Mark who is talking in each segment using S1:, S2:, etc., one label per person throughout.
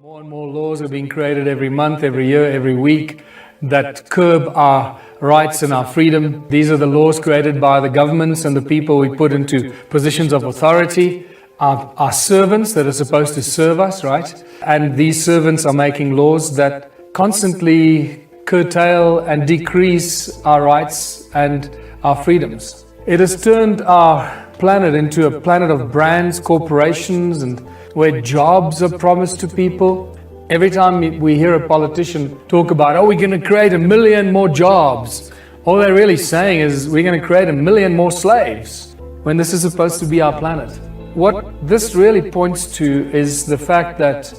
S1: More and more laws are being created every month, every year, every week that curb our rights and our freedom. These are the laws created by the governments and the people we put into positions of authority, our servants that are supposed to serve us, right? And these servants are making laws that constantly curtail and decrease our rights and our freedoms. It has turned our planet into a planet of brands, corporations, and where jobs are promised to people. Every time we hear a politician talk about, oh, we're going to create 1 million more jobs, all they're really saying is we're going to create 1 million more slaves, when this is supposed to be our planet. What this really points to is the fact that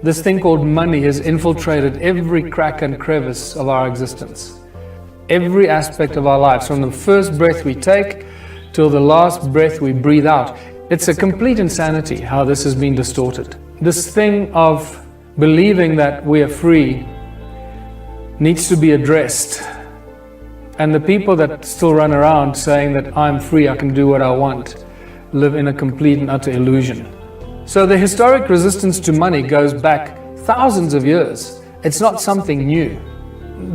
S1: this thing called money has infiltrated every crack and crevice of our existence. Every aspect of our lives, from the first breath we take till the last breath we breathe out. It's a complete insanity how this has been distorted. This thing of believing that we are free needs to be addressed. And the people that still run around saying that I'm free, I can do what I want, live in a complete and utter illusion. So the historic resistance to money goes back thousands of years. It's not something new.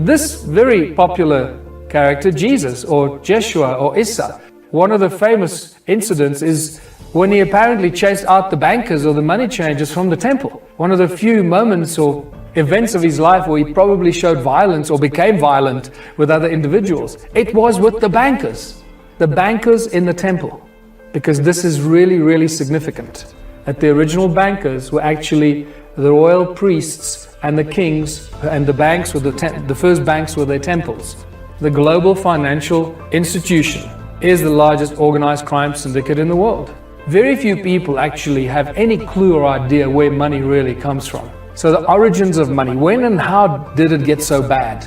S1: This very popular character, Jesus or Jeshua or Issa, one of the famous incidents is when he apparently chased out the bankers or the money changers from the temple. One of the few moments or events of his life where he probably showed violence or became violent with other individuals. It was with the bankers in the temple. Because this is really, really significant. That the original bankers were actually the royal priests and the kings, and the banks were the first banks were their temples. The global financial institution is the largest organized crime syndicate in the world. Very few people actually have any clue or idea where money really comes from. So the origins of money, when and how did it get so bad?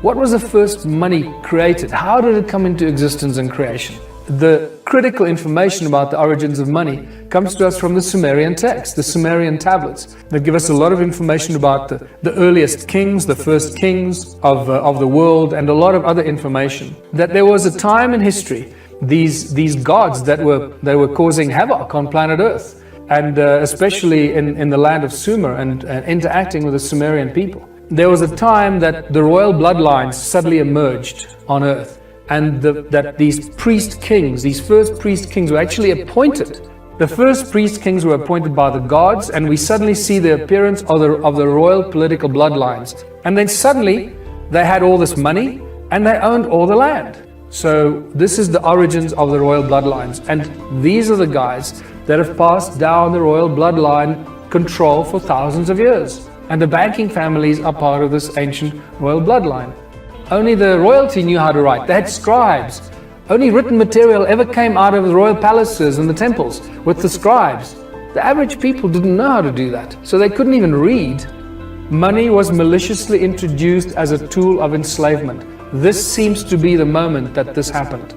S1: What was the first money created? How did it come into existence and creation? The critical information about the origins of money comes to us from the Sumerian text, the Sumerian tablets, that give us a lot of information about the earliest kings, the first kings of the world, and a lot of other information. That there was a time in history, these gods that were causing havoc on planet Earth, and especially in the land of Sumer and interacting with the Sumerian people. There was a time that the royal bloodlines suddenly emerged on Earth. And that these priest kings, these first priest kings were actually appointed. The first priest kings were appointed by the gods, and we suddenly see the appearance of the royal political bloodlines. And then suddenly they had all this money and they owned all the land. So this is the origins of the royal bloodlines. And these are the guys that have passed down the royal bloodline control for thousands of years. And the banking families are part of this ancient royal bloodline. Only the royalty knew how to write. They had scribes. Only written material ever came out of the royal palaces and the temples with the scribes. The average people didn't know how to do that, so they couldn't even read. Money was maliciously introduced as a tool of enslavement. This seems to be the moment that this happened.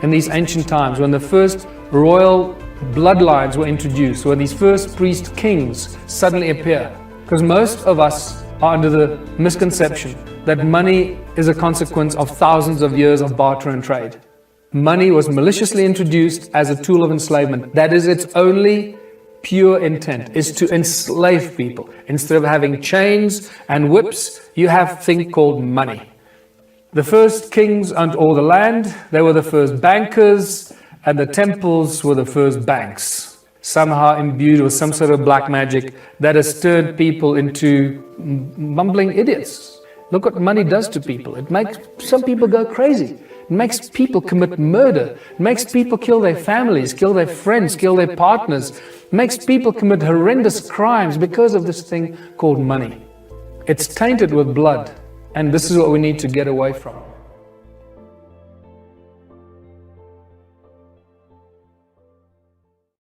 S1: In these ancient times, when the first royal bloodlines were introduced, when these first priest kings suddenly appear. Because most of us are under the misconception that money is a consequence of thousands of years of barter and trade. Money was maliciously introduced as a tool of enslavement. That is its only pure intent, is to enslave people. Instead of having chains and whips, you have a thing called money. The first kings owned all the land. They were the first bankers, and the temples were the first banks. Somehow imbued with some sort of black magic that has turned people into mumbling idiots. Look what money does to people. It makes some people go crazy. It makes people commit murder. It makes people kill their families, kill their friends, kill their partners. It makes people commit horrendous crimes because of this thing called money. It's tainted with blood, and this is what we need to get away from.